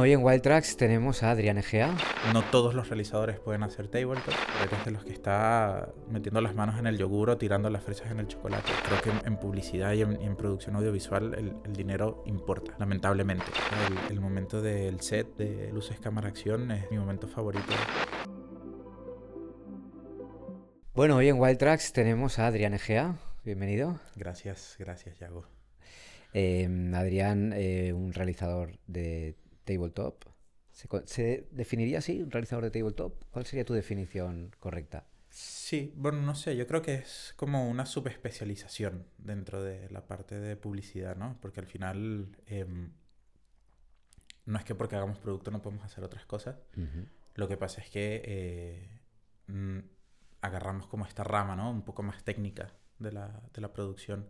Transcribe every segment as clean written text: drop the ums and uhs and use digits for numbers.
Hoy en Wild Tracks tenemos a Adrián Egea. No todos los realizadores pueden hacer tabletop. Eres de los que está metiendo las manos en el yogur o tirando las fresas en el chocolate. Creo que en publicidad y en producción audiovisual el dinero importa, lamentablemente. El momento del set de luces, cámara, acción es mi momento favorito. Bueno, hoy en Wild Tracks tenemos a Adrián Egea. Bienvenido. Gracias, Yago. Adrián, un realizador de tabletop. ¿Se definiría así, un realizador de tabletop? ¿Cuál sería tu definición correcta? Sí, bueno, no sé, yo creo que es como una subespecialización dentro de la parte de publicidad, ¿no? Porque al final no es que porque hagamos producto no podemos hacer otras cosas. Ujú. Lo que pasa es que agarramos como esta rama, ¿no? Un poco más técnica de la producción.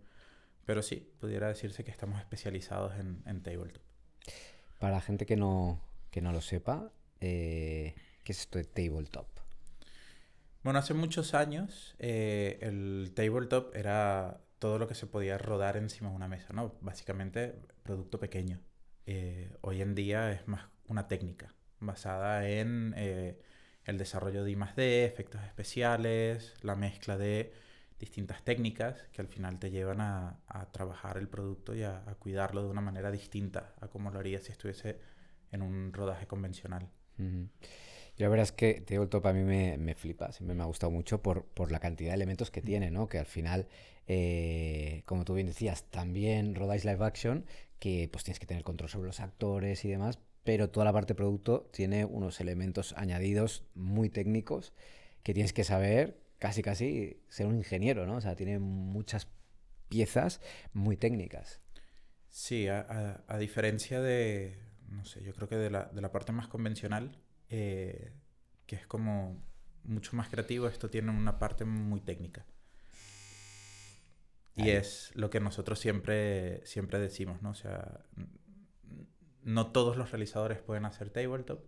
Pero sí, pudiera decirse que estamos especializados en tabletop. Para la gente que no lo sepa, ¿qué es esto de tabletop? Bueno, hace muchos años el tabletop era todo lo que se podía rodar encima de una mesa, ¿no? Básicamente, producto pequeño. Hoy en día es más una técnica basada en el desarrollo de I+D, efectos especiales, la mezcla de distintas técnicas que al final te llevan a trabajar el producto y a cuidarlo de una manera distinta a como lo haría si estuviese en un rodaje convencional. Ujú. Y la verdad es que Tabletop a mí me flipa, siempre me ha gustado mucho por la cantidad de elementos que tiene, ¿no? Que al final, como tú bien decías, también rodáis live action, que pues tienes que tener control sobre los actores y demás, pero toda la parte de producto tiene unos elementos añadidos muy técnicos que tienes que saber, casi casi ser un ingeniero, ¿no? O sea, tiene muchas piezas muy técnicas. Sí, a diferencia de, no sé, yo creo que de la parte más convencional, eh, que es como mucho más creativo, esto tiene una parte muy técnica. Y Ahí. es lo que nosotros siempre decimos, ¿no? O sea, no todos los realizadores pueden hacer tabletop.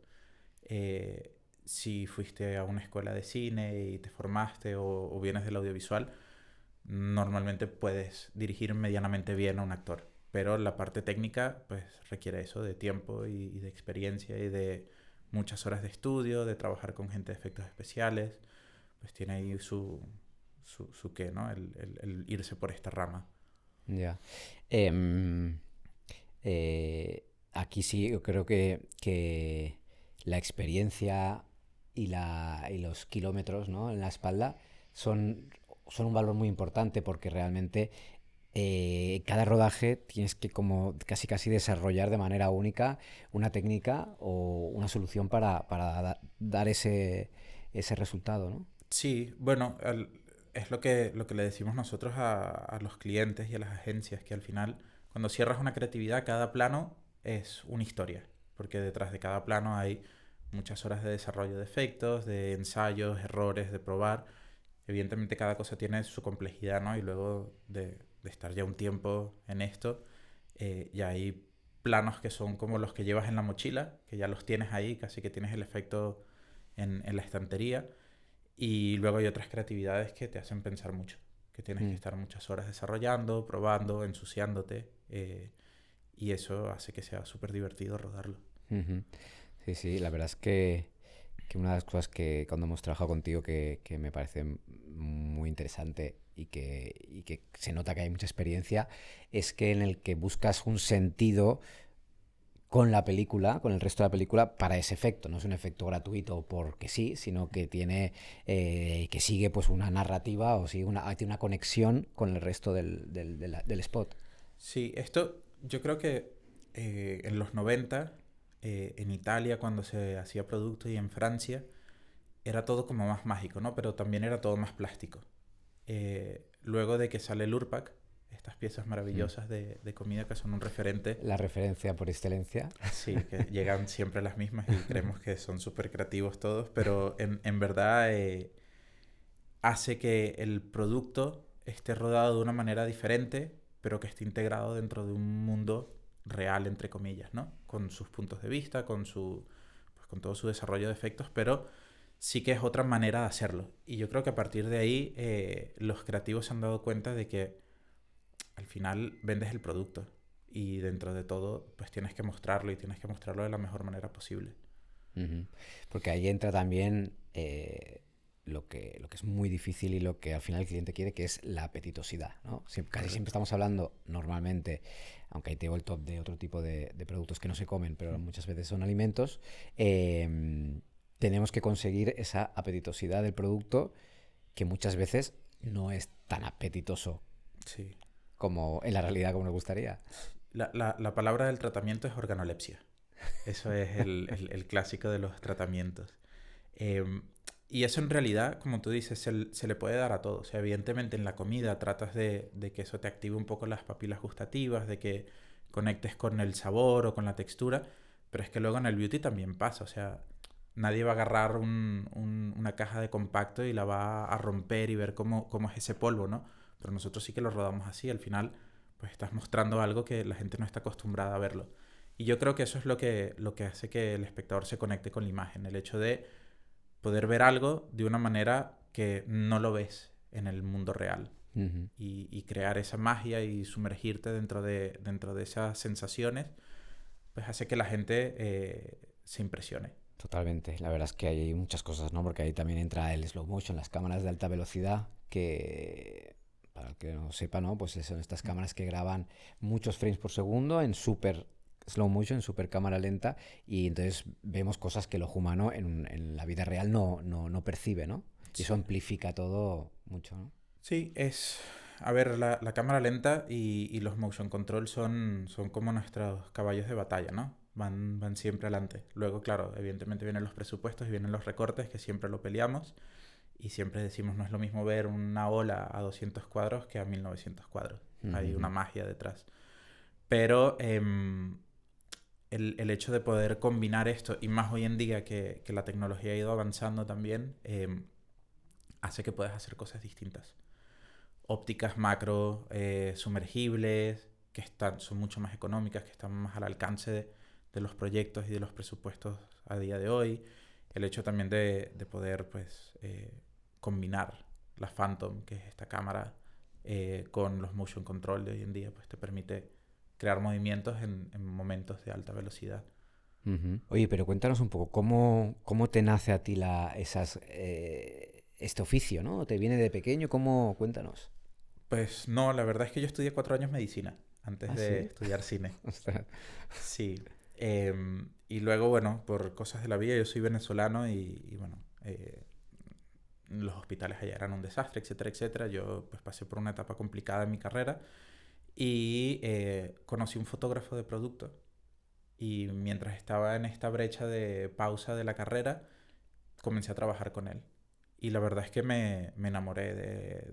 Si fuiste a una escuela de cine y te formaste o vienes del audiovisual, normalmente puedes dirigir medianamente bien a un actor. Pero la parte técnica, pues requiere eso de tiempo y de experiencia y de muchas horas de estudio, de trabajar con gente de efectos especiales. Pues tiene ahí su qué, ¿no? El irse por esta rama. Ya. Em, Aquí sí, yo creo que la experiencia y los kilómetros, ¿no? En la espalda son un valor muy importante porque realmente cada rodaje tienes que como casi casi desarrollar de manera única una técnica o una solución para dar ese resultado, ¿no? Sí, bueno, es lo que le decimos nosotros a los clientes y a las agencias, que al final, cuando cierras una creatividad, cada plano es una historia, porque detrás de cada plano hay muchas horas de desarrollo de efectos, de ensayos, errores, de probar. Evidentemente cada cosa tiene su complejidad, ¿no? Y luego de estar ya un tiempo en esto, ya hay planos que son como los que llevas en la mochila, que ya los tienes ahí, casi que tienes el efecto en la estantería. Y luego hay otras creatividades que te hacen pensar mucho, que tienes que Mm. estar muchas horas desarrollando, probando, ensuciándote, y eso hace que sea súper divertido rodarlo. Ujú. Sí, sí, la verdad es que una de las cosas que cuando hemos trabajado contigo que me parece muy interesante y que se nota que hay mucha experiencia es que en el que buscas un sentido con la película, con el resto de la película, para ese efecto. No es un efecto gratuito porque sí, sino que que sigue pues una narrativa o sigue tiene una conexión con el resto del spot. Sí, esto yo creo que en los 90 en Italia cuando se hacía producto y en Francia, era todo como más mágico, ¿no? Pero también era todo más plástico. Luego de que sale el Urpac, estas piezas Mm. maravillosas de comida que son un referente. La referencia por excelencia. Sí, que llegan siempre las mismas y creemos que son súper creativos todos, pero en verdad hace que el producto esté rodado de una manera diferente, pero que esté integrado dentro de un mundo real, entre comillas, ¿no? Con sus puntos de vista, pues, con todo su desarrollo de efectos, pero sí que es otra manera de hacerlo. Y yo creo que a partir de ahí los creativos se han dado cuenta de que al final vendes el producto y dentro de todo, pues tienes que mostrarlo y tienes que mostrarlo de la mejor manera posible. Ujú. Porque ahí entra también lo que es muy difícil y lo que al final el cliente quiere, que es la apetitosidad, ¿no? Casi siempre Correcto. estamos hablando, normalmente, aunque ahí te digo el top de otro tipo de productos que no se comen, pero muchas veces son alimentos, tenemos que conseguir esa apetitosidad del producto que muchas veces no es tan apetitoso Sí. como en la realidad como nos gustaría. La palabra del tratamiento es organolepsia. Eso es el clásico de los tratamientos. Em, y eso en realidad, como tú dices, se le puede dar a todo. O sea, evidentemente en la comida tratas de que eso te active un poco las papilas gustativas, de que conectes con el sabor o con la textura, pero es que luego en el beauty también pasa. O sea, nadie va a agarrar una caja de compacto y la va a romper y ver cómo es ese polvo, ¿no? Pero nosotros sí que lo rodamos así. Al final, pues estás mostrando algo que la gente no está acostumbrada a verlo. Y yo creo que eso es lo que hace que el espectador se conecte con la imagen. El hecho de poder ver algo de una manera que no lo ves en el mundo real. Ujú. Y crear esa magia y sumergirte dentro de esas sensaciones, pues hace que la gente se impresione. Totalmente, la verdad es que hay muchas cosas, ¿no? Porque ahí también entra el slow motion, las cámaras de alta velocidad, que para el que no sepa, ¿no? Pues son estas cámaras que graban muchos frames por segundo en super slow motion, en super cámara lenta, y entonces vemos cosas que el ojo humano en la vida real no percibe, ¿no? Y eso Sí. amplifica todo mucho, ¿no? Sí, es... A ver, la cámara lenta y los motion control son como nuestros caballos de batalla, ¿no? Van siempre adelante. Luego, claro, evidentemente vienen los presupuestos y vienen los recortes, que siempre lo peleamos. Y siempre decimos, no es lo mismo ver una ola a 200 cuadros que a 1900 cuadros. Hay una Ujú. magia detrás. Pero el hecho de poder combinar esto, y más hoy en día que la tecnología ha ido avanzando también, hace que puedas hacer cosas distintas. Ópticas macro, sumergibles, son mucho más económicas, que están más al alcance de los proyectos y de los presupuestos a día de hoy. El hecho también de poder pues, combinar la Phantom, que es esta cámara, con los motion control de hoy en día, pues te permite crear movimientos en momentos de alta velocidad. Ujú. Oye, pero cuéntanos un poco, ¿cómo te nace a ti este oficio, ¿no? ¿Te viene de pequeño? ¿Cómo? Cuéntanos. Pues no, la verdad es que yo estudié 4 años medicina antes Ah, de sí. estudiar cine. Ostras. Sí. Y luego, bueno, por cosas de la vida, yo soy venezolano y bueno, los hospitales allá eran un desastre, etcétera, etcétera. Yo pues pasé por una etapa complicada en mi carrera y conocí un fotógrafo de producto. Y mientras estaba en esta brecha de pausa de la carrera, comencé a trabajar con él. Y la verdad es que me enamoré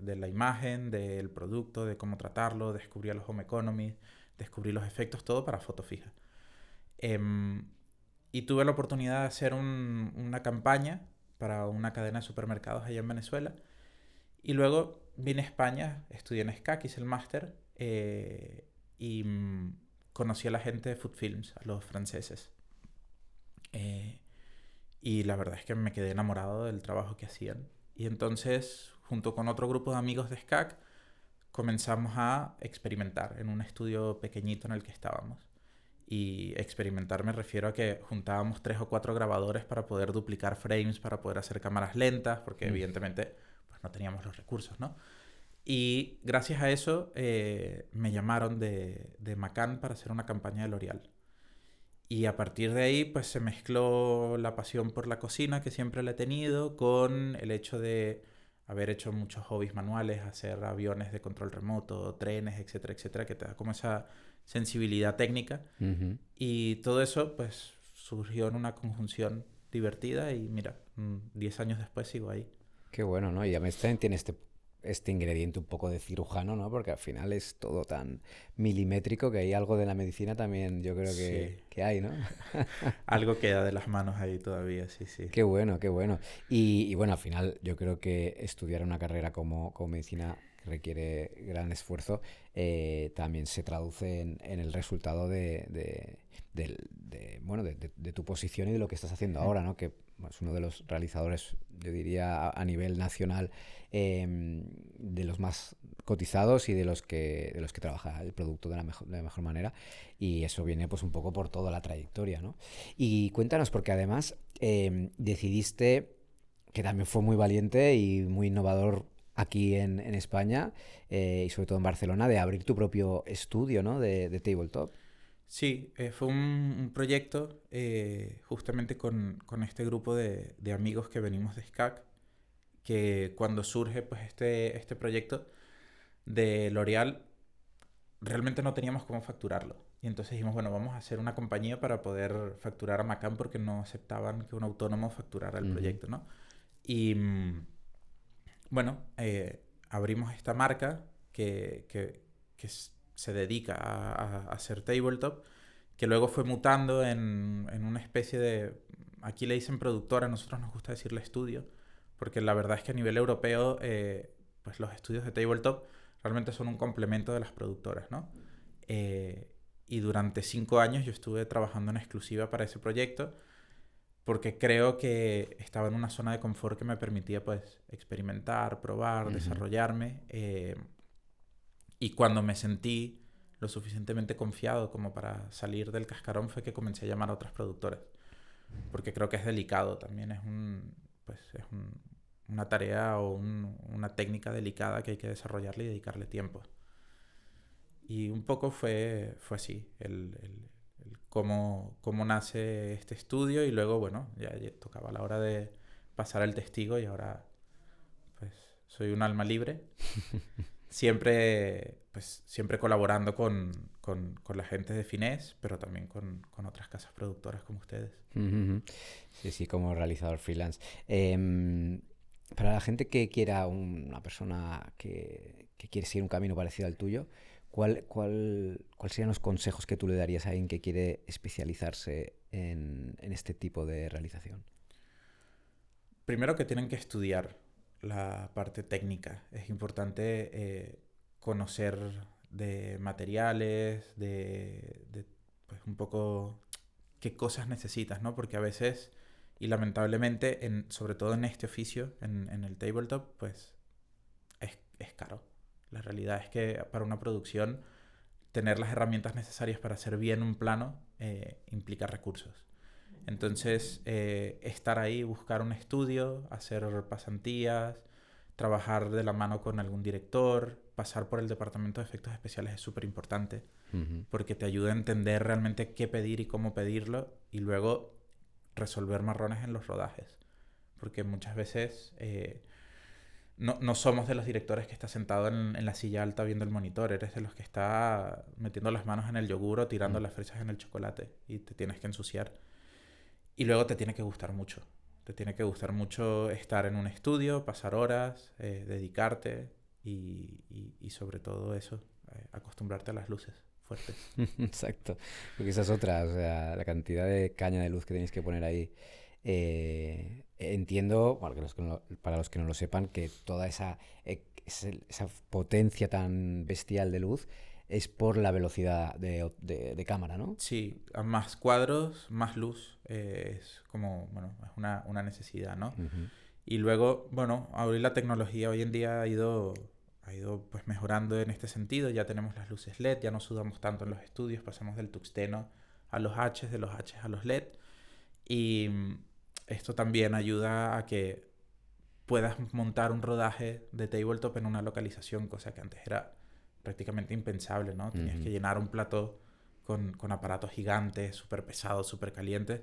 de la imagen, del producto, de cómo tratarlo, descubrí los home economies, descubrí los efectos, todo para foto fija. Em, y tuve la oportunidad de hacer una campaña para una cadena de supermercados allá en Venezuela. Y luego vine a España, estudié en SCAC, hice el máster y conocí a la gente de Food Films, a los franceses. Eh, y la verdad es que me quedé enamorado del trabajo que hacían. Y entonces, junto con otro grupo de amigos de SCAC, comenzamos a experimentar en un estudio pequeñito en el que estábamos. Y experimentar me refiero a que juntábamos 3 o 4 grabadores para poder duplicar frames, para poder hacer cámaras lentas, porque Mm. evidentemente pues no teníamos los recursos, ¿no? Y gracias a eso me llamaron de Macan para hacer una campaña de L'Oreal. Y a partir de ahí, pues se mezcló la pasión por la cocina que siempre la he tenido con el hecho de haber hecho muchos hobbies manuales, hacer aviones de control remoto, trenes, etcétera, etcétera, que te da como esa sensibilidad técnica. Ujú. Y todo eso, pues, surgió en una conjunción divertida y mira, 10 años después sigo ahí. Qué bueno, ¿no? Y además también tiene este ingrediente un poco de cirujano, ¿no? Porque al final es todo tan milimétrico que hay algo de la medicina también, yo creo Sí, que hay, ¿no? algo queda de las manos ahí todavía, sí, sí. Qué bueno, qué bueno. Y bueno, al final yo creo que estudiar una carrera como medicina que requiere gran esfuerzo, también se traduce en el resultado bueno, de tu posición y de lo que estás haciendo ahora, ¿no? Que bueno, es uno de los realizadores, yo diría, a nivel nacional, de los más cotizados y de los que trabaja el producto de la mejor manera. Y eso viene pues un poco por toda la trayectoria, ¿no? Y cuéntanos, porque además decidiste, que también fue muy valiente y muy innovador aquí en España, y sobre todo en Barcelona, de abrir tu propio estudio, ¿no? De tabletop. Sí, fue un proyecto justamente con este grupo de amigos que venimos de SCAC, que cuando surge pues este proyecto de L'Oreal, realmente no teníamos cómo facturarlo. Y entonces dijimos, bueno, vamos a hacer una compañía para poder facturar a Macan porque no aceptaban que un autónomo facturara el Ujú, proyecto, ¿no? Y bueno, abrimos esta marca que se dedica a hacer tabletop, que luego fue mutando en una especie de... Aquí le dicen productora, a nosotros nos gusta decirle estudio, porque la verdad es que a nivel europeo, pues los estudios de tabletop realmente son un complemento de las productoras, ¿no? Eh, y durante 5 años yo estuve trabajando en exclusiva para ese proyecto porque creo que estaba en una zona de confort que me permitía pues experimentar, probar, ujú. desarrollarme, y cuando me sentí lo suficientemente confiado como para salir del cascarón fue que comencé a llamar a otras productoras, porque creo que es delicado también, una tarea o una técnica delicada que hay que desarrollarle y dedicarle tiempo. Y un poco fue así, el cómo nace este estudio y luego, bueno, ya tocaba la hora de pasar el testigo y ahora pues soy un alma libre. Siempre colaborando con la gente de Finés, pero también con otras casas productoras como ustedes. Ujú. Sí, sí, como realizador freelance. Para la gente que quiera una persona que quiere seguir un camino parecido al tuyo, ¿cuál serían los consejos que tú le darías a alguien que quiere especializarse en este tipo de realización? Primero que tienen que estudiar la parte técnica. Es importante conocer de materiales, pues un poco qué cosas necesitas, ¿no? Porque a veces, y lamentablemente, sobre todo en este oficio, en el tabletop, pues es caro. La realidad es que para una producción, tener las herramientas necesarias para hacer bien un plano implica recursos. Entonces, estar ahí, buscar un estudio, hacer pasantías, trabajar de la mano con algún director, pasar por el departamento de efectos especiales es súper importante Ujú. porque te ayuda a entender realmente qué pedir y cómo pedirlo y luego resolver marrones en los rodajes. Porque muchas veces no somos de los directores que está sentado en la silla alta viendo el monitor, eres de los que está metiendo las manos en el yogur o tirando Mm. las fresas en el chocolate y te tienes que ensuciar. Y luego te tiene que gustar mucho. Te tiene que gustar mucho estar en un estudio, pasar horas, dedicarte y sobre todo eso, acostumbrarte a las luces fuertes. Exacto, porque esa es otra, o sea, la cantidad de caña de luz que tenéis que poner ahí. Entiendo, bueno, para los que no lo sepan, que toda esa potencia tan bestial de luz es por la velocidad de cámara, ¿no? Sí, a más cuadros, más luz, es como, bueno, es una necesidad, ¿no? Ujú, Y luego, bueno, ahora la tecnología hoy en día ha ido pues mejorando en este sentido. Ya tenemos las luces LED, ya no sudamos tanto en los estudios, pasamos del tuxteno a los H, de los H a los LED. Y esto también ayuda a que puedas montar un rodaje de tabletop en una localización, cosa que antes era prácticamente impensable, ¿no? Tenías que ujú, llenar un plató con aparatos gigantes, súper pesados, súper calientes.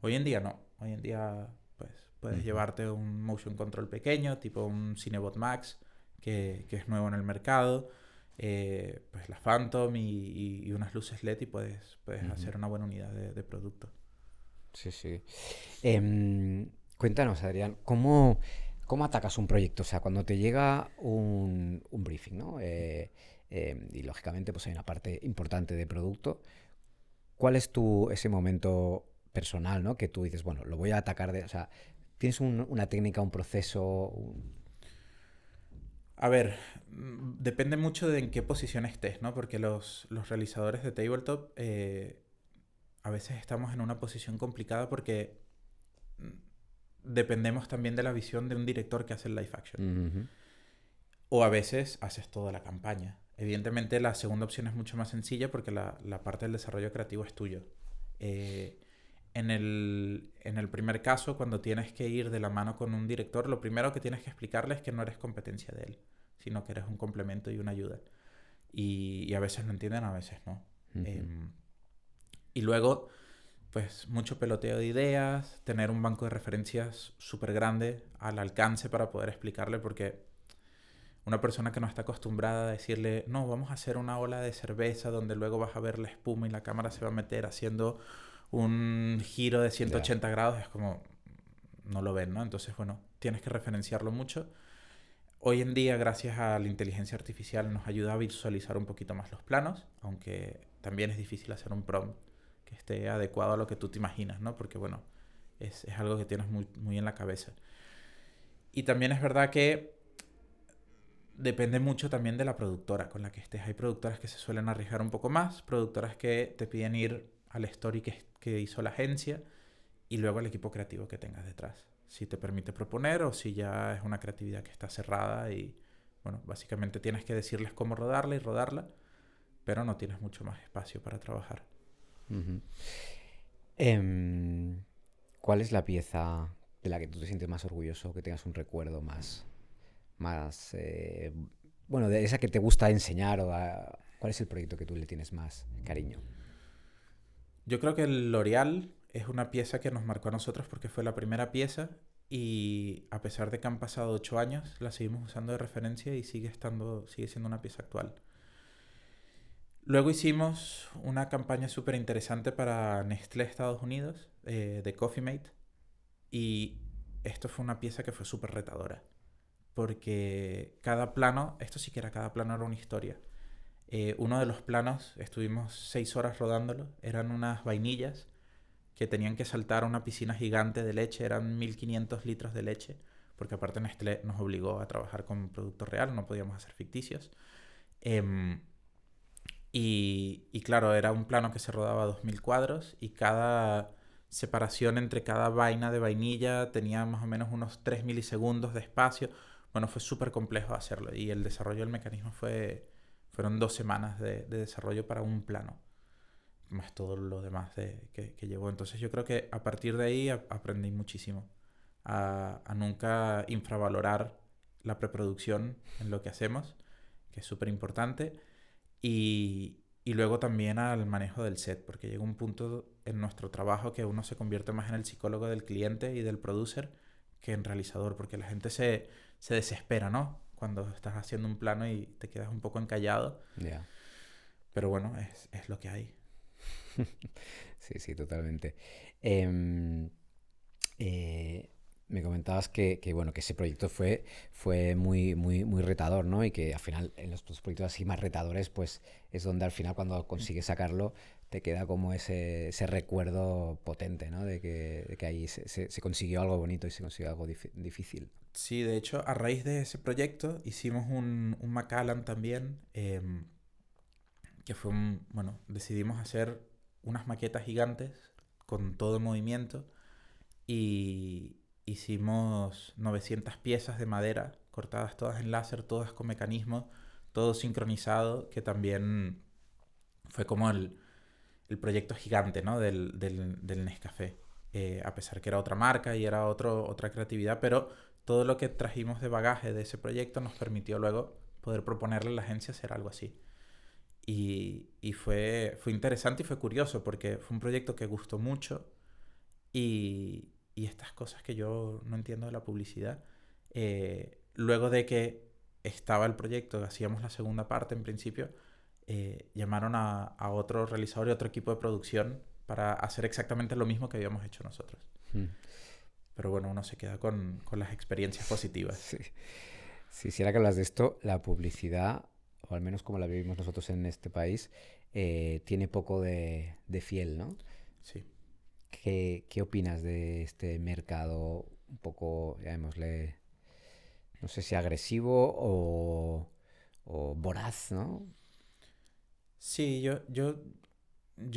Hoy en día no. Hoy en día pues puedes ujú. llevarte un motion control pequeño, tipo un Cinebot Max, que es nuevo en el mercado, pues la Phantom y unas luces LED y puedes Ujú. hacer una buena unidad de producto. Sí, sí. Cuéntanos, Adrián, ¿cómo atacas un proyecto? O sea, cuando te llega un briefing, ¿no? Y lógicamente, pues hay una parte importante de producto. ¿Cuál es ese momento personal, ¿no? Que tú dices, bueno, lo voy a atacar o sea, ¿tienes una técnica, un proceso? A ver, depende mucho de en qué posición estés, ¿no? Porque los realizadores de tabletop a veces estamos en una posición complicada porque mm, dependemos también de la visión de un director que hace el live action. Ujú, o a veces haces toda la campaña. Evidentemente la segunda opción es mucho más sencilla porque la parte del desarrollo creativo es tuyo. Eh, en el primer caso, cuando tienes que ir de la mano con un director, lo primero que tienes que explicarle es que no eres competencia de él, sino que eres un complemento y una ayuda. Y a veces lo entienden, a veces no. Ujú. Em, y luego, pues mucho peloteo de ideas, tener un banco de referencias súper grande al alcance para poder explicarle, porque una persona que no está acostumbrada a decirle, no, vamos a hacer una ola de cerveza donde luego vas a ver la espuma y la cámara se va a meter haciendo un giro de ciento Ya. ochenta grados, es como, no lo ven, ¿no? Entonces, bueno, tienes que referenciarlo mucho. Hoy en día, gracias a la inteligencia artificial, nos ayuda a visualizar un poquito más los planos, aunque también es difícil hacer un prompt que esté adecuado a lo que tú te imaginas, ¿no? Porque, bueno, es algo que tienes muy, muy en la cabeza. Y también es verdad que depende mucho también de la productora con la que estés. Hay productoras que se suelen arriesgar un poco más, productoras que te piden ir al story que hizo la agencia y luego al equipo creativo que tengas detrás. Si te permite proponer o si ya es una creatividad que está cerrada y, bueno, básicamente tienes que decirles cómo rodarla y rodarla, pero no tienes mucho más espacio para trabajar. Ujú. Em, ¿Cuál es la pieza de la que tú te sientes más orgulloso, que tengas un recuerdo más, bueno, de esa que te gusta enseñar cuál es el proyecto que tú le tienes más cariño? Yo creo que el L'Oreal es una pieza que nos marcó a nosotros porque fue la primera pieza y a pesar de que han pasado 8 años, la seguimos usando de referencia y sigue siendo una pieza actual. Luego hicimos una campaña súper interesante para Nestlé Estados Unidos, de Coffee Mate, y esto fue una pieza que fue súper retadora, porque cada plano, esto sí que era, cada plano era una historia. Uno de los planos, estuvimos 6 horas rodándolo, eran unas vainillas que tenían que saltar a una piscina gigante de leche, eran 1500 litros de leche, porque aparte Nestlé nos obligó a trabajar con producto real, no podíamos hacer ficticios. Em, y claro, era un plano que se rodaba a 2000 cuadros y cada separación entre cada vaina de vainilla tenía más o menos unos 3 milisegundos de espacio. Bueno, fue súper complejo hacerlo y el desarrollo del mecanismo fueron 2 semanas de desarrollo para un plano, más todo lo demás que llevó. Entonces yo creo que a partir de ahí aprendí muchísimo a nunca infravalorar la preproducción en lo que hacemos, que es súper importante y luego también al manejo del set, porque llega un punto en nuestro trabajo que uno se convierte más en el psicólogo del cliente y del producer que en realizador, porque la gente se desespera, ¿no? Cuando estás haciendo un plano y te quedas un poco encallado, Ya. pero bueno, es lo que hay. Sí, sí, totalmente. Em, eh, Me comentabas bueno, que ese proyecto fue muy retador, ¿no? Y que al final en los proyectos así más retadores, pues es donde al final cuando consigues sacarlo te queda como ese recuerdo potente, ¿no? De que ahí se consiguió algo bonito y se consiguió algo difícil. Sí, de hecho, a raíz de ese proyecto hicimos un Macallan también, que fue bueno, decidimos hacer unas maquetas gigantes con todo en movimiento y hicimos 900 piezas de madera cortadas todas en láser, todas con mecanismo, todo sincronizado, que también fue como el proyecto gigante, ¿no? del Nescafé. A pesar que era otra marca y era otra creatividad, pero todo lo que trajimos de bagaje de ese proyecto nos permitió luego poder proponerle a la agencia hacer algo así. Y fue interesante y fue curioso porque fue un proyecto que gustó mucho y estas cosas que yo no entiendo de la publicidad, luego de que estaba el proyecto, hacíamos la segunda parte en principio, llamaron a otro realizador y otro equipo de producción para hacer exactamente lo mismo que habíamos hecho nosotros. Mm. Pero bueno, uno se queda con las experiencias positivas. Sí. Sí, si ahora que hablas de esto, la publicidad, o al menos como la vivimos nosotros en este país, tiene poco de fiel, ¿no? Sí. ¿Qué opinas de este mercado un poco, llamémosle, no sé si agresivo o voraz, ¿no? Sí, yo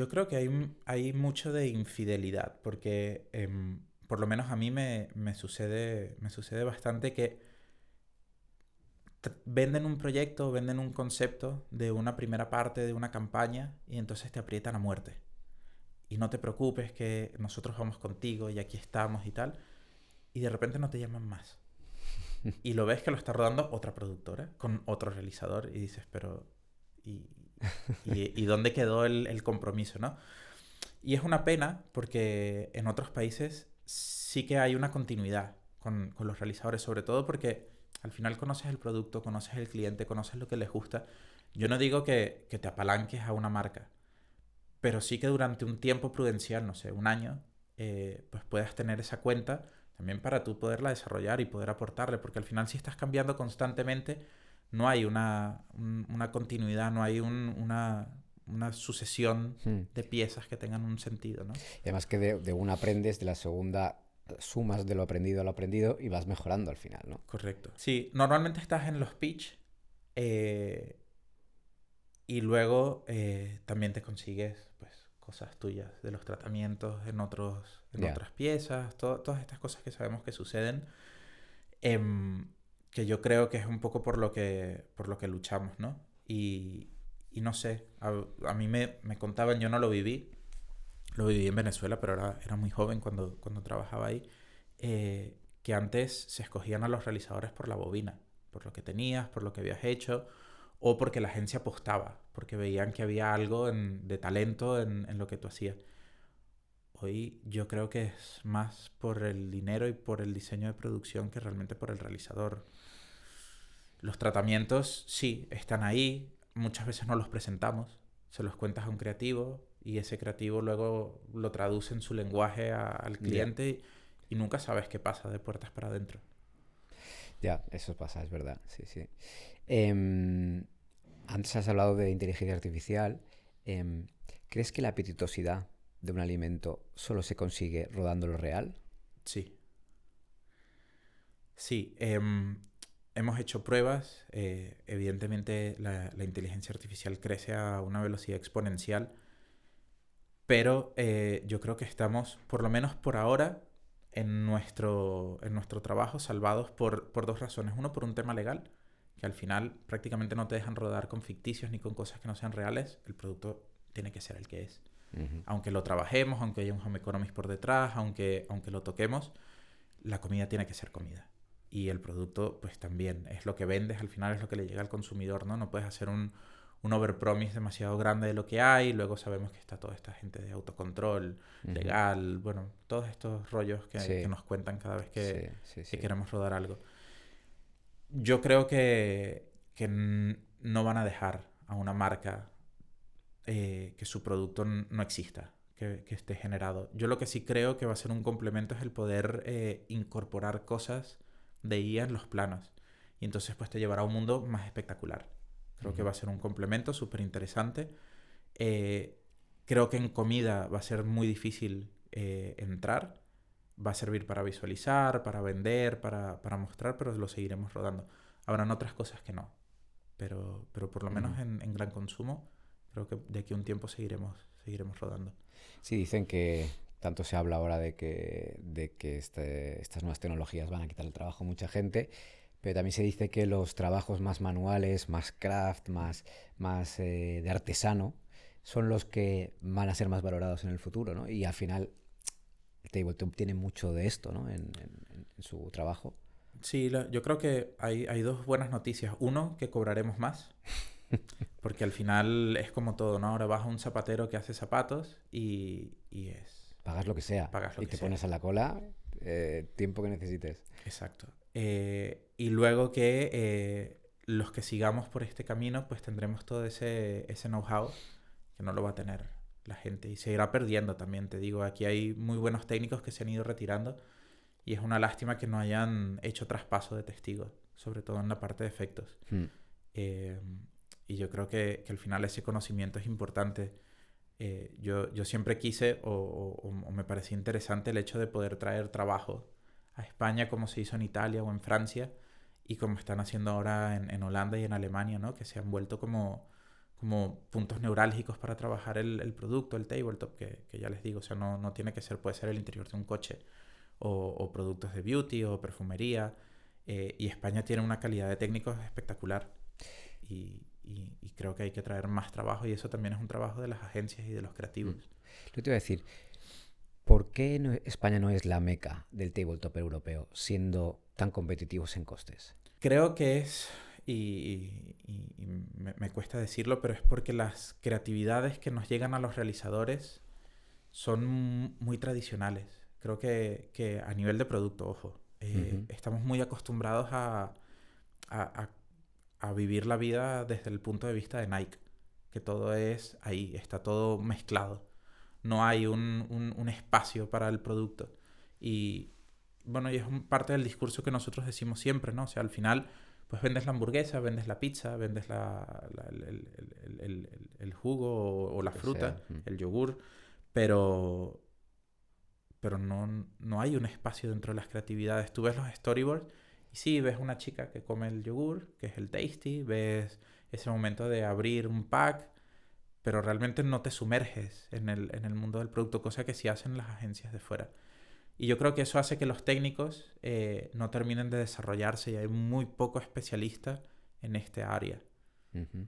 creo que hay mucho de infidelidad, porque por lo menos a mí me sucede bastante que venden un proyecto, venden un concepto de una primera parte de una campaña y entonces te aprietan a muerte. Y no te preocupes que nosotros vamos contigo y aquí estamos y tal. Y de repente no te llaman más. Y lo ves que lo está rodando otra productora con otro realizador y dices, pero ¿y, y dónde quedó el compromiso, no? Y es una pena porque en otros países sí que hay una continuidad con los realizadores, sobre todo porque al final conoces el producto, conoces el cliente, conoces lo que les gusta. Yo no digo que te apalanques a una marca, pero sí que durante un tiempo prudencial, no sé, un año, pues puedas tener esa cuenta también para tú poderla desarrollar y poder aportarle, porque al final si estás cambiando constantemente, no hay una continuidad, no hay una sucesión Hmm. de piezas que tengan un sentido, ¿no? Y además que de una aprendes, de la segunda sumas de lo aprendido a lo aprendido y vas mejorando al final, ¿no? Correcto. Sí, normalmente estás en los pitch eh, y luego también te consigues pues cosas tuyas de los tratamientos en Ya. otras piezas, todas estas cosas que sabemos que suceden, em, que yo creo que es un poco por lo que luchamos, ¿no? Y no sé, a mí me contaban, yo no lo viví en Venezuela, pero era muy joven cuando trabajaba ahí, que antes se escogían a los realizadores por la bobina, por lo que tenías, por lo que habías hecho, o porque la agencia apostaba, porque veían que había algo de talento en lo que tú hacías. Hoy yo creo que es más por el dinero y por el diseño de producción que realmente por el realizador. Los tratamientos, sí, están ahí, muchas veces no los presentamos, se los cuentas a un creativo y ese creativo luego lo traduce en su lenguaje al Ya. cliente y nunca sabes qué pasa de puertas para adentro. Ya, eso pasa, es verdad. Sí, sí. Em, Antes has hablado de inteligencia artificial. Em, ¿Crees que la apetitosidad de un alimento solo se consigue rodando lo real? Sí, sí. Hemos hecho pruebas. Evidentemente la inteligencia artificial crece a una velocidad exponencial, pero yo creo que estamos, por lo menos por ahora, en nuestro trabajo salvados por dos razones. Uno, por un tema legal, que al final prácticamente no te dejan rodar con ficticios ni con cosas que no sean reales. El producto tiene que ser el que es. Ujú. Aunque lo trabajemos, aunque haya un home economics por detrás, aunque lo toquemos, la comida tiene que ser comida. Y el producto, pues también es lo que vendes, al final es lo que le llega al consumidor, ¿no? No puedes hacer un overpromise demasiado grande de lo que hay, luego sabemos que está toda esta gente de autocontrol, Ujú. legal, bueno, todos estos rollos que Sí, nos cuentan cada vez sí, sí, que sí. queremos rodar algo. Yo creo que no van a dejar a una marca que su producto no exista, que esté generado. Yo lo que sí creo que va a ser un complemento es el poder incorporar cosas de IA en los planos. Y entonces pues te llevará a un mundo más espectacular. Creo que Ujú. va a ser un complemento súper interesante. Eh, Creo que en comida va a ser muy difícil entrar. Va a servir para visualizar, para vender, para mostrar, pero lo seguiremos rodando. Habrán otras cosas que no. Pero por lo Ujú. menos en gran consumo, creo que de aquí a un tiempo seguiremos rodando. Sí, dicen que tanto se habla ahora de que estas nuevas tecnologías van a quitar el trabajo a mucha gente, pero también se dice que los trabajos más manuales, más craft, más de artesano, son los que van a ser más valorados en el futuro, ¿no? Y al final el tabletop tiene mucho de esto, ¿no? En su trabajo. Sí, yo creo que hay dos buenas noticias. Uno, que cobraremos más, porque al final es como todo, ¿no? Ahora vas a un zapatero que hace zapatos y Pagas lo que sea pagas lo y que te sea. pones a la cola tiempo que necesites. Exacto. Y luego que los que sigamos por este camino, pues tendremos todo ese know-how que no lo va a tener la gente y se irá perdiendo también, te digo. Aquí hay muy buenos técnicos que se han ido retirando y es una lástima que no hayan hecho traspaso de testigos, sobre todo en la parte de efectos. Hmm. Eh, y yo creo que al final ese conocimiento es importante. Yo siempre quise o me parecía interesante el hecho de poder traer trabajo a España como se hizo en Italia o en Francia y como están haciendo ahora en Holanda y en Alemania, ¿no? Que se han vuelto como puntos neurálgicos para trabajar el producto, el tabletop, que ya les digo, o sea, no tiene que ser, puede ser el interior de un coche o productos de beauty o perfumería. Y España tiene una calidad de técnicos espectacular. Y creo que hay que traer más trabajo y eso también es un trabajo de las agencias y de los creativos. Lo te iba a decir, ¿por qué España no es la meca del tabletop europeo, siendo tan competitivos en costes? Creo que es, y me cuesta decirlo, pero es porque las creatividades que nos llegan a los realizadores son muy tradicionales. Creo que a nivel de producto, ojo, Ujú. estamos muy acostumbrados a, a- a vivir la vida desde el punto de vista de Nike, que todo es ahí, está todo mezclado. No hay un espacio para el producto. Y bueno, y es parte del discurso que nosotros decimos siempre, ¿no? O sea, al final, pues vendes la hamburguesa, vendes la pizza, vendes el jugo o Lo la que fruta, sea. el yogur, pero, pero no hay un espacio dentro de las creatividades. Tú ves los storyboards y sí, ves una chica que come el yogur, que es el tasty, ves ese momento de abrir un pack, pero realmente no te sumerges en el mundo del producto, cosa que sí hacen las agencias de fuera. Y yo creo que eso hace que los técnicos no terminen de desarrollarse y hay muy poco especialista en este área. Ujú.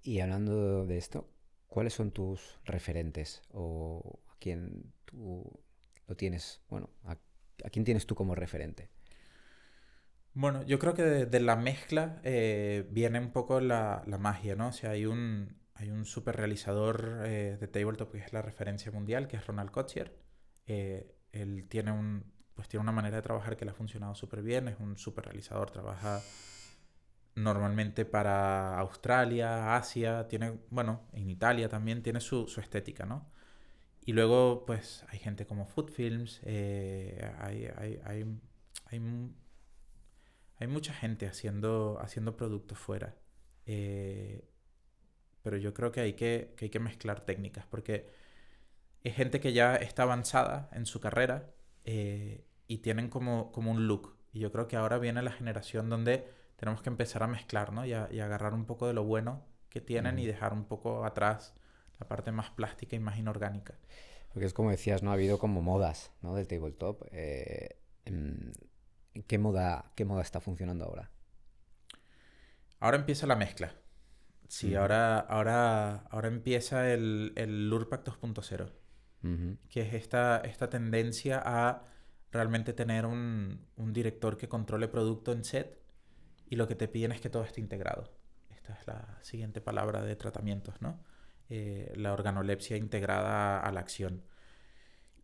Y hablando de esto, ¿cuáles son tus referentes o a quién tú lo tienes, bueno, a quién tienes tú como referente? Bueno, yo creo que de la mezcla viene un poco la magia, ¿no? O sea, hay un super realizador de tabletop que es la referencia mundial, que es Ronald Cotzier. Él tiene una manera de trabajar que le ha funcionado súper bien, es un super realizador, trabaja normalmente para Australia, Asia, tiene, bueno, en Italia también tiene su estética, ¿no? Y luego, pues, hay gente como Food Films, hay, hay mucha gente haciendo productos fuera. Eh, pero yo creo que hay que mezclar técnicas, porque es gente que ya está avanzada en su carrera y tienen como un look. Y yo creo que ahora viene la generación donde tenemos que empezar a mezclar, ¿no? Y agarrar un poco de lo bueno que tienen y Ujú. dejar un poco atrás la parte más plástica y más inorgánica. Porque es como decías, ¿no? Ha habido como modas, ¿no? Del tabletop. ¿En qué moda está funcionando ahora? Ahora empieza la mezcla. Sí, Ujú, ahora empieza el Lurpak 2.0, ujú. que es esta tendencia a realmente tener un director que controle producto en set y lo que te piden es que todo esté integrado. Esta es la siguiente palabra de tratamientos, ¿no? La organolepsia integrada a la acción.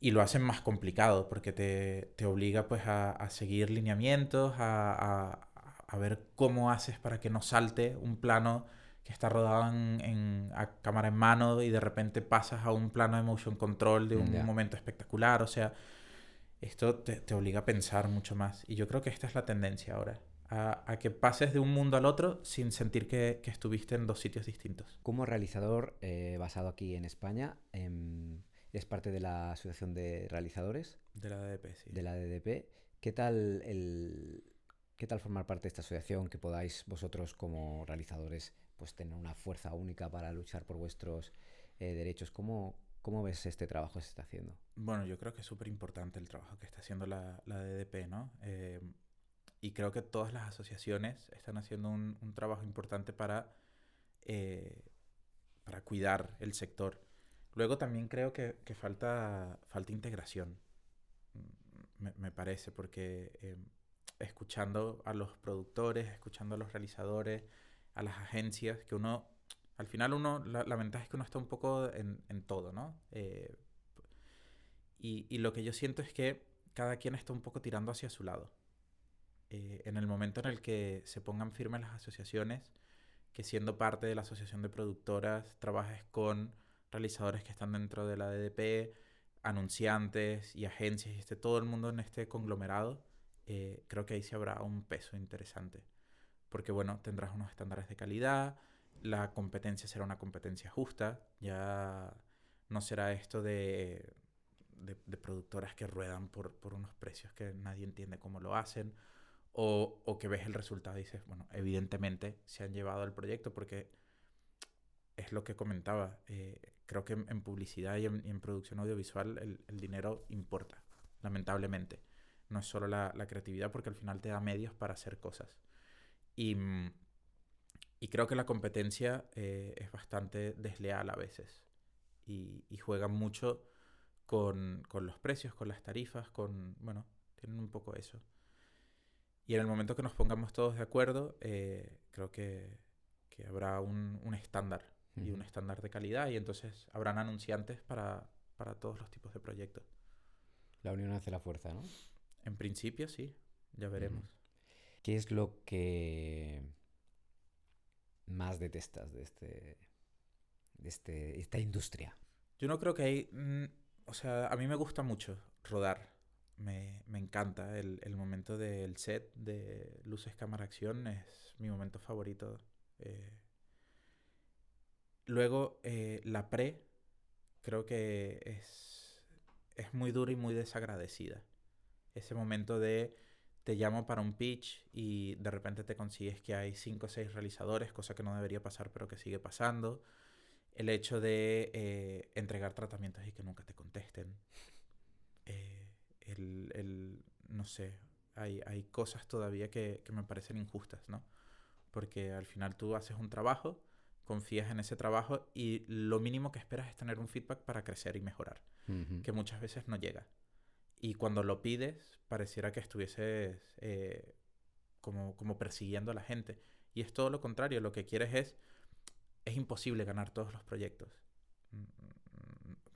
Y lo hacen más complicado porque te obliga pues a seguir lineamientos, a ver cómo haces para que no salte un plano que está rodado a cámara en mano y de repente pasas a un plano de motion control de un Ya. momento espectacular. O sea, esto te obliga a pensar mucho más. Y yo creo que esta es la tendencia ahora. A que pases de un mundo al otro sin sentir que estuviste en dos sitios distintos. Como realizador basado aquí en España, es parte de la Asociación de Realizadores De la DDP, sí. de la DDP. ¿Qué tal qué tal formar parte de esta asociación? Que podáis vosotros como realizadores pues tener una fuerza única para luchar por vuestros derechos. ¿Cómo ves este trabajo que se está haciendo? Bueno, yo creo que es súper importante el trabajo que está haciendo la DDP, ¿no? Y creo que todas las asociaciones están haciendo un trabajo importante eh, para cuidar el sector. Luego también creo que falta integración, me parece, porque escuchando a los productores, escuchando a los realizadores, a las agencias, que uno, al final la ventaja es que uno está un poco en todo, ¿no? Y lo que yo siento es que cada quien está un poco tirando hacia su lado. En el momento en el que se pongan firmes las asociaciones, que siendo parte de la asociación de productoras trabajes con realizadores que están dentro de la DDP, anunciantes y agencias y esté todo el mundo en este conglomerado, creo que ahí sí habrá un peso interesante. Porque bueno, tendrás unos estándares de calidad, la competencia será una competencia justa, ya no será esto de productoras que ruedan por unos precios que nadie entiende cómo lo hacen, o que ves el resultado y dices, bueno, evidentemente se han llevado el proyecto porque es lo que comentaba. Creo que en publicidad y en producción audiovisual el dinero importa, lamentablemente. No es solo la creatividad, porque al final te da medios para hacer cosas. Y, y creo que la competencia es bastante desleal a veces. Y juegan mucho con los precios, con las tarifas, bueno, tienen un poco eso. Y en el momento que nos pongamos todos de acuerdo, creo que habrá un estándar y un estándar de calidad, y entonces habrán anunciantes para todos los tipos de proyectos. La unión hace la fuerza, ¿no? En principio, sí, ya veremos. ¿Qué es lo que más detestas de esta industria? Yo no creo que hay... o sea, a mí me gusta mucho rodar. Me encanta el momento del set de luces, cámara, acción. Es mi momento favorito. Eh, Luego, la pre creo que es muy dura y muy desagradecida. Ese momento de te llamo para un pitch y de repente te consigues que hay 5 o 6 realizadores, cosa que no debería pasar pero que sigue pasando. El hecho de entregar tratamientos y que nunca te contesten. No sé, hay cosas todavía que me parecen injustas, ¿no? Porque al final tú haces un trabajo, confías en ese trabajo y lo mínimo que esperas es tener un feedback para crecer y mejorar, Ujú. que muchas veces no llega. Y cuando lo pides, pareciera que estuvieses como persiguiendo a la gente. Y es todo lo contrario, lo que quieres es imposible ganar todos los proyectos.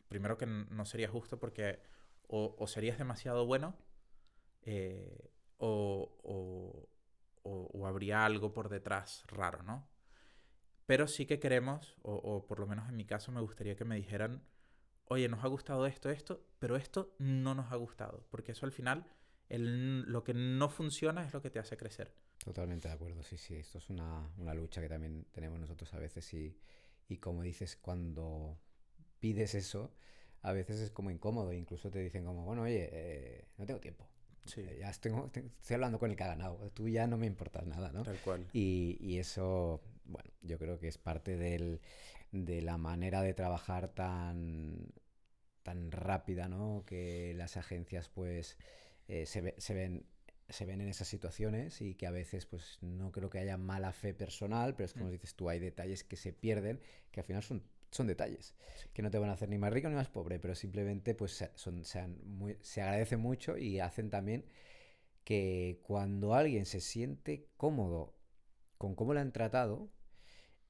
Primero que no sería justo porque o serías demasiado bueno eh, o, o, o habría algo por detrás raro, ¿no? Pero sí que queremos, o por lo menos en mi caso me gustaría que me dijeran, oye, nos ha gustado esto, pero esto no nos ha gustado, porque eso al final, lo que no funciona es lo que te hace crecer. Totalmente de acuerdo, sí, sí. Esto es una lucha que también tenemos nosotros a veces y como dices, cuando pides eso, a veces es como incómodo. Incluso te dicen como, bueno, oye, no tengo tiempo. Sí, Estoy hablando con el que ha ganado. Tú ya no me importas nada, ¿no? tal cual. Y eso, bueno, yo creo que es parte de la manera de trabajar tan rápida, ¿no? Que las agencias pues se ven en esas situaciones y que a veces pues no creo que haya mala fe personal, pero es como Mm, dices tú, hay detalles que se pierden, que al final son detalles, sí. que no te van a hacer ni más rico ni más pobre, pero simplemente pues se agradece mucho y hacen también que cuando alguien se siente cómodo con cómo le han tratado,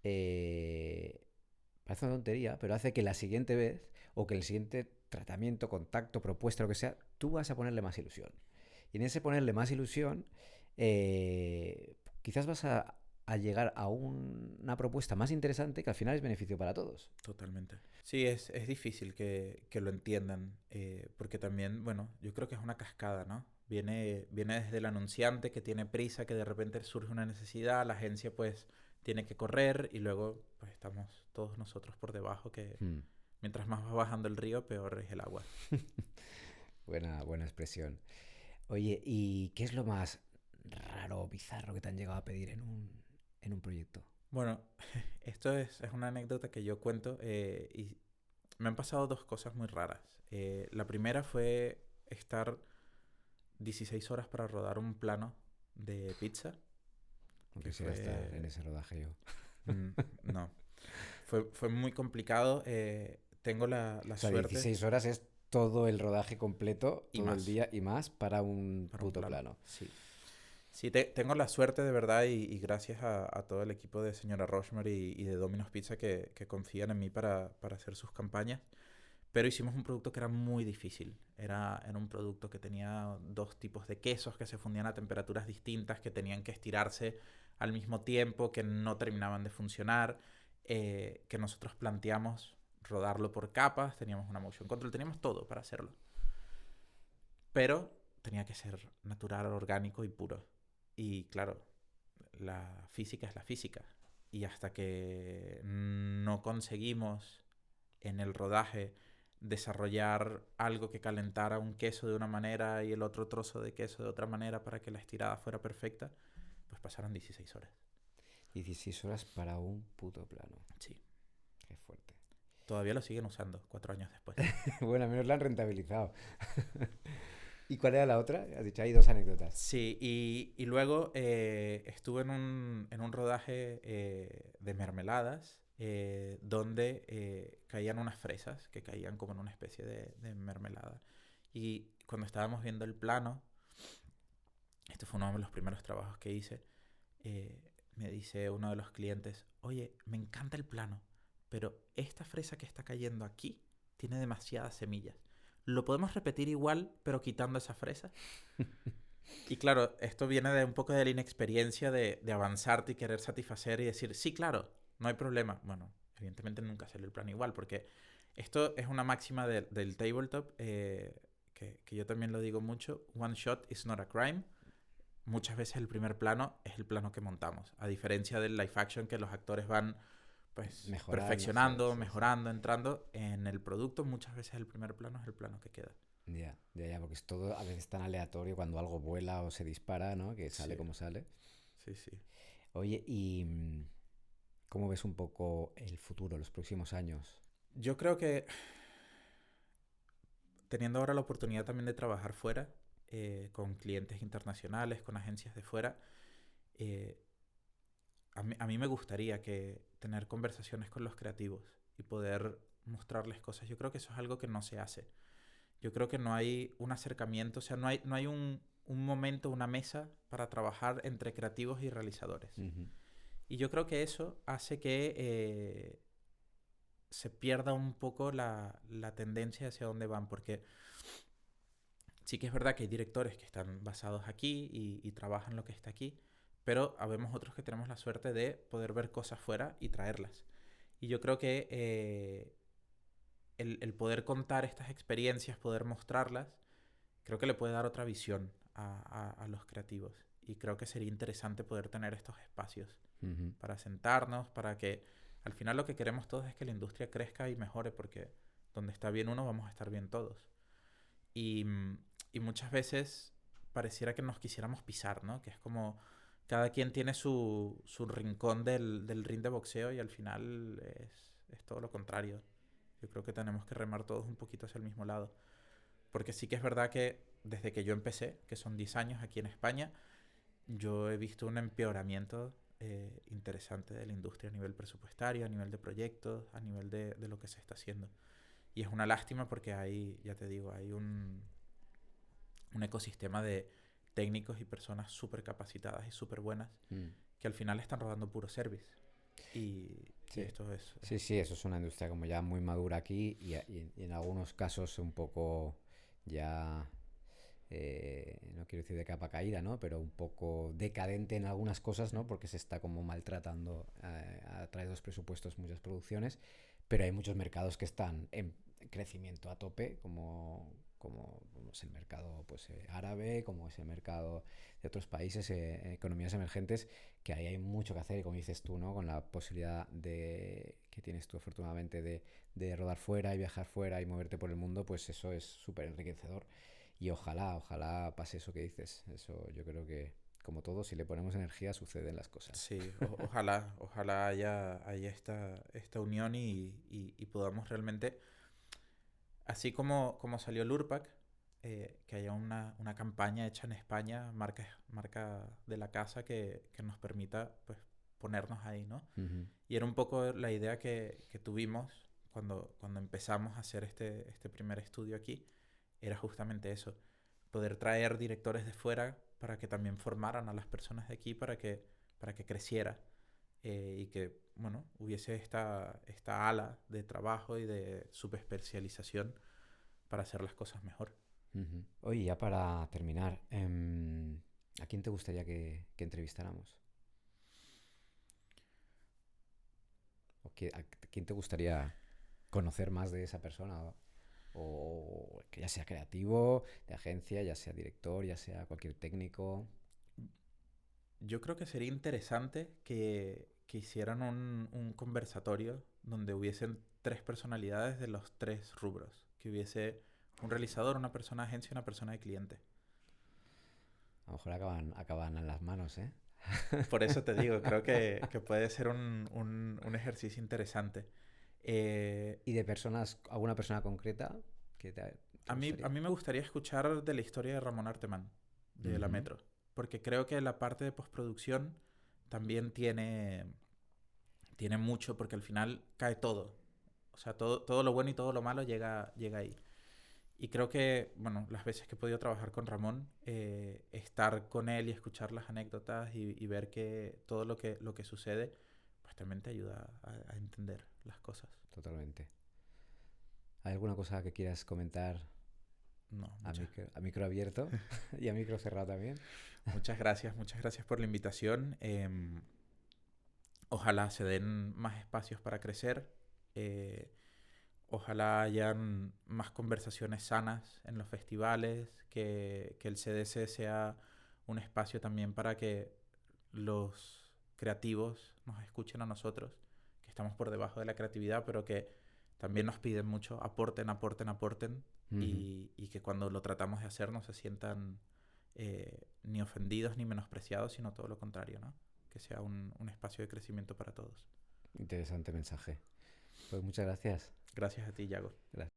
eh, parece una tontería, pero hace que la siguiente vez o que el siguiente tratamiento, contacto, propuesta, lo que sea, tú vas a ponerle más ilusión. Y en ese ponerle más ilusión, quizás vas a llegar a una propuesta más interesante que al final es beneficio para todos. Totalmente. Sí, es difícil que lo entiendan, porque también, bueno, yo creo que es una cascada, ¿no? Viene desde el anunciante que tiene prisa, que de repente surge una necesidad, la agencia pues tiene que correr y luego pues estamos todos nosotros por debajo que Hmm. mientras más va bajando el río, peor es el agua. Buena expresión. Oye, ¿y qué es lo más raro o bizarro que te han llegado a pedir en un proyecto? Bueno, esto es una anécdota que yo cuento y me han pasado dos cosas muy raras. La primera fue estar 16 horas para rodar un plano de pizza, No que quisiera estar en fue... ese rodaje yo. mm, no, fue muy complicado. Tengo la O sea, suerte 16 horas es todo el rodaje completo, y todo el más día y más para un para un puto plano. plano. Sí. Sí, tengo la suerte de verdad y gracias a todo el equipo de Señora Rosemary y de Domino's Pizza que confían en mí para hacer sus campañas. Pero hicimos un producto que era muy difícil. Era un producto que tenía dos tipos de quesos que se fundían a temperaturas distintas, que tenían que estirarse al mismo tiempo, que no terminaban de funcionar, que nosotros planteamos rodarlo por capas, teníamos una motion control, teníamos todo para hacerlo. Pero tenía que ser natural, orgánico y puro. Y claro, la física es la física. Y hasta que no conseguimos en el rodaje desarrollar algo que calentara un queso de una manera y el otro trozo de queso de otra manera para que la estirada fuera perfecta, pues pasaron 16 horas. 16 horas para un puto plano. Sí. Qué fuerte. Todavía lo siguen usando 4 años después. Bueno, al menos la han rentabilizado. ¿Y cuál era la otra? Has dicho, hay dos anécdotas. Sí, y luego estuve en un rodaje de mermeladas donde caían unas fresas que caían como en una especie de mermelada. Y cuando estábamos viendo el plano, este fue uno de los primeros trabajos que hice, me dice uno de los clientes, oye, me encanta el plano, pero esta fresa que está cayendo aquí tiene demasiadas semillas. ¿Lo podemos repetir igual, pero quitando esa fresa? Y claro, esto viene de un poco de la inexperiencia de avanzarte y querer satisfacer y decir, sí, claro, no hay problema. Bueno, evidentemente nunca sale el plan igual, porque esto es una máxima del tabletop, que yo también lo digo mucho, one shot is not a crime. Muchas veces el primer plano es el plano que montamos, a diferencia del live action que los actores van pues Mejorando, sí, perfeccionando, sí, sí. mejorando, entrando en el producto, muchas veces el primer plano es el plano que queda. Ya, ya, ya, porque es todo a veces tan aleatorio cuando algo vuela o se dispara, ¿no? Que sale Sí, como sale. sí, sí. Oye, ¿y cómo ves un poco el futuro, los próximos años? Yo creo que teniendo ahora la oportunidad también de trabajar fuera, con clientes internacionales, con agencias de fuera, eh, a mí me gustaría que tener conversaciones con los creativos y poder mostrarles cosas. Yo creo que eso es algo que no se hace. Yo creo que no hay un acercamiento, o sea, no hay un momento, una mesa para trabajar entre creativos y realizadores. Ujú. Y yo creo que eso hace que se pierda un poco la tendencia hacia dónde van, porque sí que es verdad que hay directores que están basados aquí y trabajan lo que está aquí, pero habemos otros que tenemos la suerte de poder ver cosas fuera y traerlas. Y yo creo que el poder contar estas experiencias, poder mostrarlas, creo que le puede dar otra visión a los creativos. Y creo que sería interesante poder tener estos espacios Ujú. para sentarnos, para que al final lo que queremos todos es que la industria crezca y mejore, porque donde está bien uno, vamos a estar bien todos. Y, y muchas veces pareciera que nos quisiéramos pisar, ¿no? Que es como cada quien tiene su rincón del ring de boxeo y al final es todo lo contrario. Yo creo que tenemos que remar todos un poquito hacia el mismo lado. Porque sí que es verdad que desde que yo empecé, que son 10 años aquí en España, yo he visto un empeoramiento interesante de la industria a nivel presupuestario, a nivel de proyectos, a nivel de lo que se está haciendo. Y es una lástima porque hay, ya te digo, hay un ecosistema de técnicos y personas súper capacitadas y súper buenas Mm. que al final están rodando puro service. Y Sí. esto es... Sí, sí, eso es una industria como ya muy madura aquí y en algunos casos un poco ya, no quiero decir de capa caída, ¿no? Pero un poco decadente en algunas cosas, ¿no? Porque se está como maltratando a través de los presupuestos muchas producciones, pero hay muchos mercados que están en crecimiento a tope, como es el mercado pues, árabe, como es el mercado de otros países, economías emergentes, que ahí hay mucho que hacer, y como dices tú, ¿no? Con la posibilidad que tienes tú afortunadamente de rodar fuera y viajar fuera y moverte por el mundo, pues eso es súper enriquecedor. Y ojalá, ojalá pase eso que dices. Eso yo creo que, como todo, si le ponemos energía, suceden las cosas. Sí, ojalá, ojalá haya esta unión y podamos realmente, así como salió el URPAC, que haya una campaña hecha en España, marca de la casa, que nos permita pues, ponernos ahí, ¿no? Ujú. Y era un poco la idea que tuvimos cuando empezamos a hacer este primer estudio aquí, era justamente eso, poder traer directores de fuera para que también formaran a las personas de aquí para que creciera y que, bueno, hubiese esta ala de trabajo y de subespecialización para hacer las cosas mejor. Ujú. Oye, ya para terminar, ¿a quién te gustaría que entrevistáramos? ¿O a quién te gustaría conocer más de esa persona? O que ya sea creativo, de agencia, ya sea director, ya sea cualquier técnico. Yo creo que sería interesante que hicieran un conversatorio donde hubiesen tres personalidades de los tres rubros. Que hubiese un realizador, una persona de agencia y una persona de cliente. A lo mejor acaban en las manos, ¿eh? Por eso te digo, creo que puede ser un ejercicio interesante. Y de personas, alguna persona concreta, ¿Te A gustaría? mí me gustaría escuchar de la historia de Ramón Artemán, de la Ujú. Metro, porque creo que la parte de postproducción también tiene mucho, porque al final cae todo. O sea, todo lo bueno y todo lo malo llega ahí. Y creo que, bueno, las veces que he podido trabajar con Ramón, estar con él y escuchar las anécdotas y ver que todo lo que sucede, pues también te ayuda a entender las cosas. Totalmente. ¿Hay alguna cosa que quieras comentar No, a micro abierto y a micro cerrado también? muchas gracias por la invitación. Ojalá se den más espacios para crecer. eh, Ojalá hayan más conversaciones sanas en los festivales, que el CDC sea un espacio también para que los creativos nos escuchen a nosotros, que estamos por debajo de la creatividad, pero que también nos piden mucho, aporten, Ujú. y que cuando lo tratamos de hacer no se sientan ni ofendidos ni menospreciados, sino todo lo contrario, ¿no? Que sea un espacio de crecimiento para todos. Interesante mensaje. Pues muchas gracias. Gracias a ti, Yago. Gracias.